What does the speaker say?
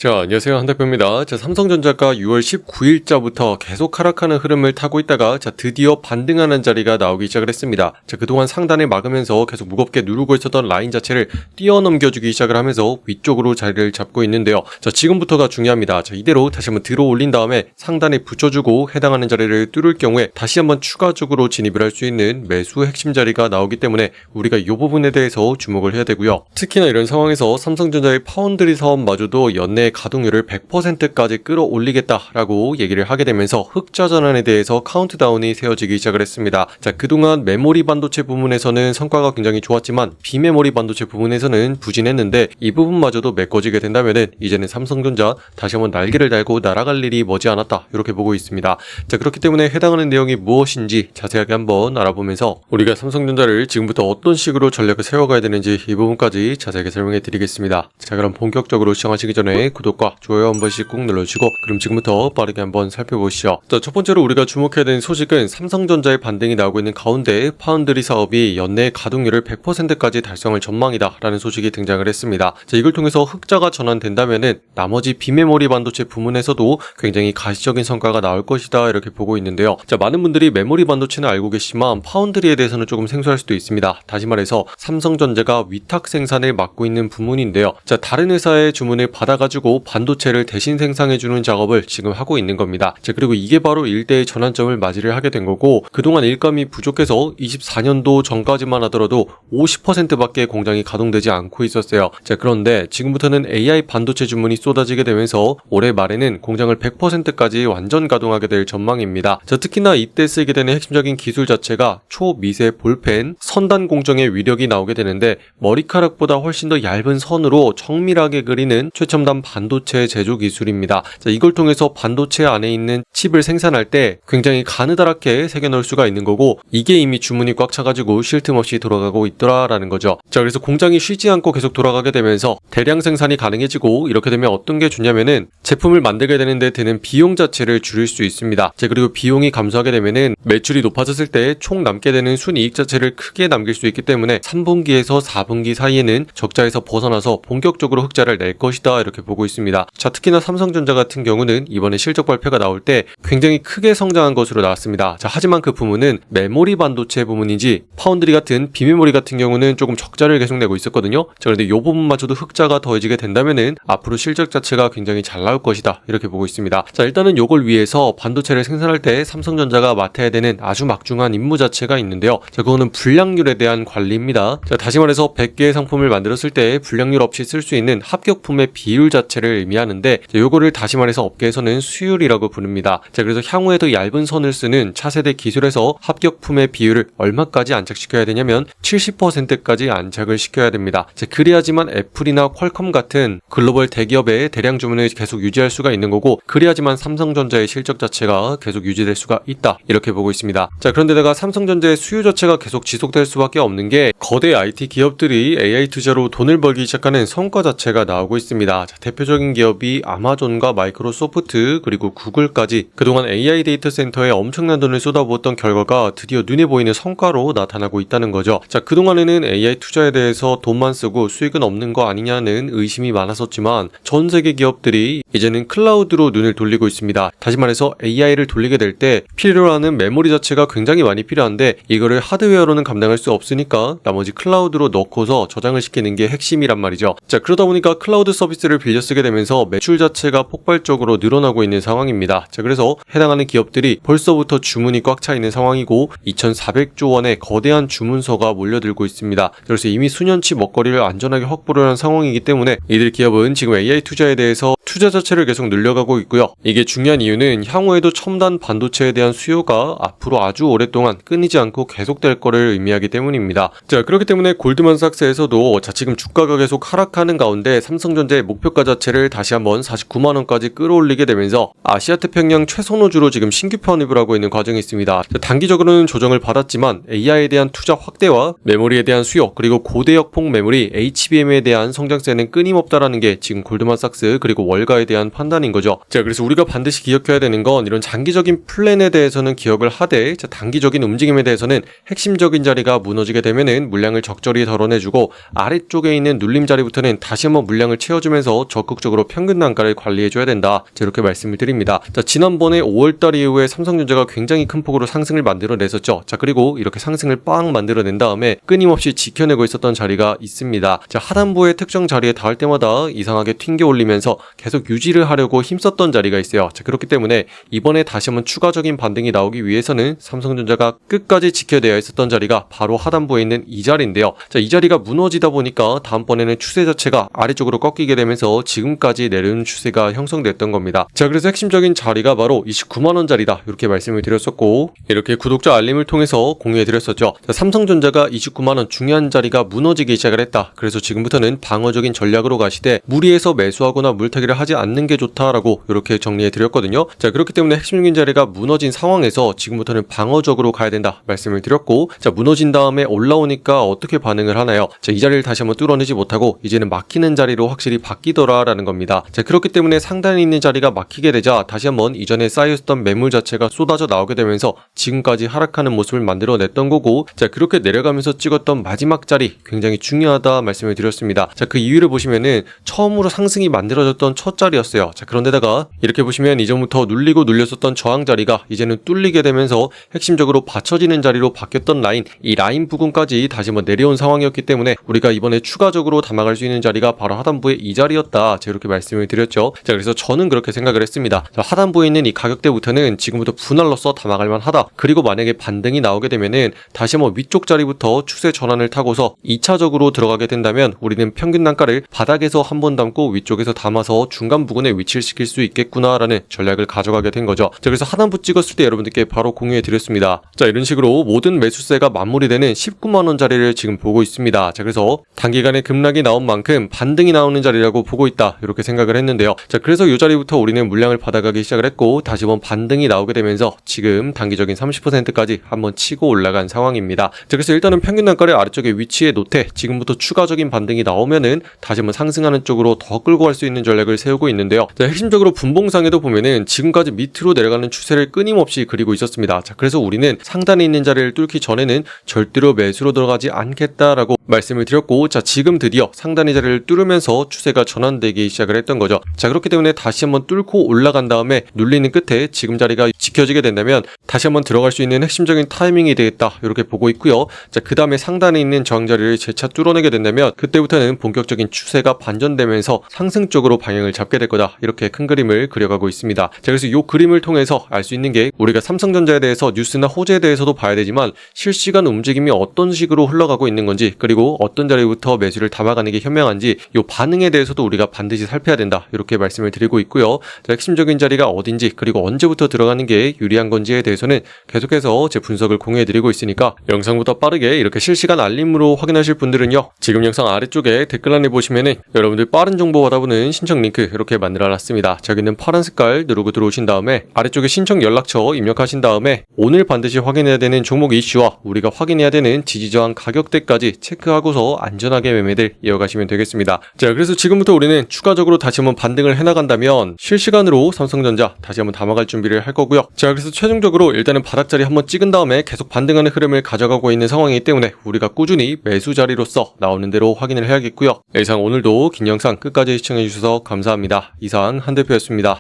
자, 안녕하세요. 한대표입니다. 자, 삼성전자가 6월 19일자부터 계속 하락하는 흐름을 타고 있다가 드디어 반등하는 자리가 나오기 시작을 했습니다. 자, 그동안 상단을 막으면서 계속 무겁게 누르고 있었던 라인 자체를 뛰어넘겨주기 시작을 하면서 위쪽으로 자리를 잡고 있는데요. 자, 지금부터가 중요합니다. 자, 이대로 다시 한번 들어 올린 다음에 상단에 붙여주고 해당하는 자리를 뚫을 경우에 다시 한번 추가적으로 진입을 할 수 있는 매수 핵심 자리가 나오기 때문에 우리가 이 부분에 대해서 주목을 해야 되고요. 특히나 이런 상황에서 삼성전자의 파운드리 사업마저도 연내 가동률을 100%까지 끌어올리겠다라고 얘기를 하게 되면서 흑자 전환에 대해서 카운트다운이 세워지기 시작을 했습니다. 자, 그동안 메모리 반도체 부분에서는 성과가 굉장히 좋았지만 비메모리 반도체 부분에서는 부진했는데 이 부분마저도 메꿔지게 된다면은 이제는 삼성전자 다시 한번 날개를 달고 날아갈 일이 머지않았다 이렇게 보고 있습니다. 자, 그렇기 때문에 해당하는 내용이 무엇인지 자세하게 한번 알아보면서 우리가 삼성전자를 지금부터 어떤 식으로 전략을 세워가야 되는지 이 부분까지 자세하게 설명해 드리겠습니다. 자, 그럼 본격적으로 시작하시기 전에 구독과 좋아요 한 번씩 꼭 눌러주시고 그럼 지금부터 빠르게 한번 살펴보시죠. 자, 첫 번째로 우리가 주목해야 되는 소식은 삼성전자의 반등이 나오고 있는 가운데 파운드리 사업이 연내 가동률을 100%까지 달성할 전망이다 라는 소식이 등장을 했습니다. 자, 이걸 통해서 흑자가 전환된다면은 나머지 비메모리 반도체 부문에서도 굉장히 가시적인 성과가 나올 것이다 이렇게 보고 있는데요. 자, 많은 분들이 메모리 반도체는 알고 계시지만 파운드리에 대해서는 조금 생소할 수도 있습니다. 다시 말해서 삼성전자가 위탁 생산을 맡고 있는 부문인데요. 자, 다른 회사의 주문을 받아가지고 반도체를 대신 생산해주는 작업을 지금 하고 있는 겁니다. 자, 그리고 이게 바로 일대의 전환점을 맞이를 하게 된 거고 그동안 일감이 부족해서 24년도 전까지만 하더라도 50%밖에 공장이 가동되지 않고 있었어요. 자, 그런데 지금부터는 AI 반도체 주문이 쏟아지게 되면서 올해 말에는 공장을 100%까지 완전 가동하게 될 전망입니다. 자, 특히나 이때 쓰게 되는 핵심적인 기술 자체가 초미세 볼펜 선단 공정의 위력이 나오게 되는데 머리카락보다 훨씬 더 얇은 선으로 정밀하게 그리는 최첨단 반도체 제조 기술입니다. 자, 이걸 통해서 반도체 안에 있는 칩을 생산할 때 굉장히 가느다랗게 새겨 넣을 수가 있는 거고 이게 이미 주문이 꽉 차가지고 쉴 틈 없이 돌아가고 있더라라는 거죠. 자, 그래서 공장이 쉬지 않고 계속 돌아가게 되면서 대량 생산이 가능해지고 이렇게 되면 어떤 게 좋냐면은 제품을 만들게 되는데 드는 비용 자체를 줄일 수 있습니다. 자, 그리고 비용이 감소하게 되면은 매출이 높아졌을 때 총 남게 되는 순이익 자체를 크게 남길 수 있기 때문에 3분기에서 4분기 사이에는 적자에서 벗어나서 본격적으로 흑자를 낼 것이다 이렇게 보고 있습니다. 자, 특히나 삼성전자 같은 경우는 이번에 실적 발표가 나올 때 굉장히 크게 성장한 것으로 나왔습니다. 자, 하지만 그 부문은 메모리 반도체 부문인지 파운드리 같은 비메모리 같은 경우는 조금 적자를 계속 내고 있었거든요. 자, 그런데 이 부분마저도 흑자가 더해지게 된다면은 앞으로 실적 자체가 굉장히 잘 나올 것이다 이렇게 보고 있습니다. 자, 일단은 요걸 위해서 반도체를 생산할 때 삼성전자가 맡아야 되는 아주 막중한 임무 자체가 있는데요. 자, 그거는 불량률에 대한 관리입니다. 자, 다시 말해서 100개의 상품을 만들었을 때 불량률 없이 쓸 수 있는 합격품의 비율 자체를 의미하는데 자, 요거를 다시 말해서 업계에서는 수율이라고 부릅니다. 자, 그래서 향후에 더 얇은 선을 쓰는 차세대 기술에서 합격품의 비율을 얼마까지 안착시켜야 되냐면 70%까지 안착을 시켜야 됩니다. 자, 그래야지만 애플이나 퀄컴 같은 글로벌 대기업의 대량 주문을 계속 유지할 수가 있는 거고 그래야지만 삼성전자의 실적 자체가 계속 유지될 수가 있다 이렇게 보고 있습니다. 자, 그런데다가 삼성전자의 수요 자체가 계속 지속될 수밖에 없는 게 거대 IT 기업들이 AI 투자로 돈을 벌기 시작하는 성과 자체가 나오고 있습니다. 자, 대표적인 기업이 아마존과 마이크로소프트 그리고 구글까지 그동안 AI 데이터 센터에 엄청난 돈을 쏟아부었던 결과가 드디어 눈에 보이는 성과로 나타나고 있다는 거죠. 자, 그동안에는 AI 투자에 대해서 돈만 쓰고 수익은 없는 거 아니냐는 의심이 많았었지만 전 세계 기업들이 이제는 클라우드로 눈을 돌리고 있습니다. 다시 말해서 AI를 돌리게 될 때 필요로 하는 메모리 자체가 굉장히 많이 필요한데 이거를 하드웨어로는 감당할 수 없으니까 나머지 클라우드로 넣고서 저장을 시키는 게 핵심이란 말이죠. 자, 그러다 보니까 클라우드 서비스를 빌려 쓰게 되면서 매출 자체가 폭발적으로 늘어나고 있는 상황입니다. 자, 그래서 해당하는 기업들이 벌써부터 주문이 꽉 차 있는 상황이고 2,400조 원의 거대한 주문서가 몰려들고 있습니다. 그래서 이미 수년치 먹거리를 안전하게 확보를 한 상황이기 때문에 이들 기업은 지금 AI 투자에 대해서 투자 자체를 계속 늘려가고 있고요. 이게 중요한 이유는 향후에도 첨단 반도체에 대한 수요가 앞으로 아주 오랫동안 끊이지 않고 계속될 거를 의미하기 때문입니다. 자, 그렇기 때문에 골드만삭스에서도 자, 지금 주가가 계속 하락하는 가운데 삼성전자의 목표가 자체를 다시 한번 49만원까지 끌어올리게 되면서 아시아태평양 최선호주로 지금 신규 편입을 하고 있는 과정이 있습니다. 자, 단기적으로는 조정을 받았지만 AI에 대한 투자 확대와 메모리에 대한 수요 그리고 고대역폭 메모리 HBM에 대한 성장세는 끊임없다라는 게 지금 골드만삭스 그리고 월가에 대한 대한 판단인 거죠. 자, 그래서 우리가 반드시 기억해야 되는 건 이런 장기적인 플랜에 대해서는 기억을 하되, 자, 단기적인 움직임에 대해서는 핵심적인 자리가 무너지게 되면은 물량을 적절히 덜어내주고 아래쪽에 있는 눌림 자리부터는 다시 한번 물량을 채워주면서 적극적으로 평균 단가를 관리해줘야 된다. 자, 이렇게 말씀을 드립니다. 자, 지난번에 5월달 이후에 삼성전자가 굉장히 큰 폭으로 상승을 만들어냈었죠. 자, 그리고 이렇게 상승을 빵 만들어낸 다음에 끊임없이 지켜내고 있었던 자리가 있습니다. 자, 하단부의 특정 자리에 닿을 때마다 이상하게 튕겨 올리면서 계속 유지를 하려고 힘썼던 자리가 있어요. 자, 그렇기 때문에 이번에 다시 한번 추가적인 반등이 나오기 위해서는 삼성전자가 끝까지 지켜내야 했었던 자리가 바로 하단부에 있는 이 자리인데요. 자, 이 자리가 무너지다 보니까 다음번에는 추세 자체가 아래쪽으로 꺾이게 되면서 지금까지 내려오는 추세가 형성됐던 겁니다. 자, 그래서 핵심적인 자리가 바로 29만원짜리다, 이렇게 말씀을 드렸었고, 이렇게 구독자 알림을 통해서 공유해 드렸었죠. 자, 삼성전자가 29만원 중요한 자리가 무너지기 시작을 했다. 그래서 지금부터는 방어적인 전략으로 가시되 무리해서 매수하거나 물타기를 하지 않는 게 좋다라고 이렇게 정리해 드렸거든요. 자, 그렇기 때문에 핵심적인 자리가 무너진 상황에서 지금부터는 방어적으로 가야 된다 말씀을 드렸고, 자, 무너진 다음에 올라오니까 어떻게 반응을 하나요? 자, 이 자리를 다시 한번 뚫어내지 못하고 이제는 막히는 자리로 확실히 바뀌더라라는 겁니다. 자, 그렇기 때문에 상단에 있는 자리가 막히게 되자 다시 한번 이전에 쌓여있던 매물 자체가 쏟아져 나오게 되면서 지금까지 하락하는 모습을 만들어냈던 거고, 자, 그렇게 내려가면서 찍었던 마지막 자리 굉장히 중요하다 말씀을 드렸습니다. 자, 그 이유를 보시면은 처음으로 상승이 만들어졌던 첫 자리였어요. 자, 그런데다가 이렇게 보시면 이전부터 눌리고 눌렸었던 저항 자리가 이제는 뚫리게 되면서 핵심적으로 받쳐지는 자리로 바뀌었던 라인, 이 라인 부근까지 다시 한번 내려온 상황이었기 때문에 우리가 이번에 추가적으로 담아갈 수 있는 자리가 바로 하단부의 이 자리였다, 제가 이렇게 말씀을 드렸죠. 자, 그래서 저는 그렇게 생각을 했습니다. 자, 하단부에 있는 이 가격대부터는 지금부터 분할로서 담아갈 만하다. 그리고 만약에 반등이 나오게 되면은 다시 한번 위쪽 자리부터 추세 전환을 타고서 2차적으로 들어가게 된다면 우리는 평균 단가를 바닥에서 한번 담고 위쪽에서 담아서 중간 부근에 위치를 시킬 수 있겠구나라는 전략을 가져가게 된 거죠. 자, 그래서 하단부 찍었을 때 여러분들께 바로 공유해 드렸습니다. 자, 이런 식으로 모든 매수세가 마무리되는 19만원 자리를 지금 보고 있습니다. 자, 그래서 단기간에 급락이 나온 만큼 반등이 나오는 자리라고 보고 있다, 이렇게 생각을 했는데요. 자, 그래서 이 자리부터 우리는 물량을 받아가기 시작을 했고 다시 한번 반등이 나오게 되면서 지금 단기적인 30%까지 한번 치고 올라간 상황입니다. 자, 그래서 일단은 평균 단가를 아래쪽에 위치해 놓되 지금부터 추가적인 반등이 나오면은 다시 한번 상승하는 쪽으로 더 끌고 갈 수 있는 전략을 세우고 있는데요. 자, 핵심적으로 분봉상에도 보면은 지금까지 밑으로 내려가는 추세를 끊임없이 그리고 있었습니다. 자, 그래서 우리는 상단에 있는 자리를 뚫기 전에는 절대로 매수로 들어가지 않겠다라고 말씀을 드렸고, 자, 지금 드디어 상단의 자리를 뚫으면서 추세가 전환되기 시작을 했던 거죠. 자, 그렇기 때문에 다시 한번 뚫고 올라간 다음에 눌리는 끝에 지금 자리가 지켜지게 된다면 다시 한번 들어갈 수 있는 핵심적인 타이밍이 되겠다, 이렇게 보고 있고요. 자, 그 다음에 상단에 있는 저항 자리를 재차 뚫어내게 된다면 그때부터는 본격적인 추세가 반전되면서 상승 쪽으로 방향을 잡게 될 거다, 이렇게 큰 그림을 그려가고 있습니다. 자, 그래서 이 그림을 통해서 알 수 있는 게 우리가 삼성전자에 대해서 뉴스나 호재에 대해서도 봐야 되지만 실시간 움직임이 어떤 식으로 흘러가고 있는 건지, 그리고 어떤 자리부터 매수를 담아가는 게 현명한지 이 반응에 대해서도 우리가 반드시 살펴야 된다, 이렇게 말씀을 드리고 있고요. 자, 핵심적인 자리가 어딘지 그리고 언제부터 들어가는 게 유리한 건지에 대해서는 계속해서 제 분석을 공유해 드리고 있으니까 영상보다 빠르게 이렇게 실시간 알림으로 확인하실 분들은요, 지금 영상 아래쪽에 댓글란에 보시면은 여러분들 빠른 정보 받아보는 신청 링크 이렇게 만들어 놨습니다. 자, 여기는 파란 색깔 누르고 들어오신 다음에 아래쪽에 신청 연락처 입력하신 다음에 오늘 반드시 확인해야 되는 종목 이슈와 우리가 확인해야 되는 지지저항 가격대까지 체크하고서 안전하게 매매들 이어가시면 되겠습니다. 자, 그래서 지금부터 우리는 추가적으로 다시 한번 반등을 해나간다면 실시간으로 삼성전자 다시 한번 담아갈 준비를 할 거고요. 자, 그래서 최종적으로 일단은 바닥자리 한번 찍은 다음에 계속 반등하는 흐름을 가져가고 있는 상황이기 때문에 우리가 꾸준히 매수 자리로서 나오는 대로 확인을 해야겠고요. 이상 오늘도 긴 영상 끝까지 시청해주셔서 감사합니다. 이상 한대표였습니다.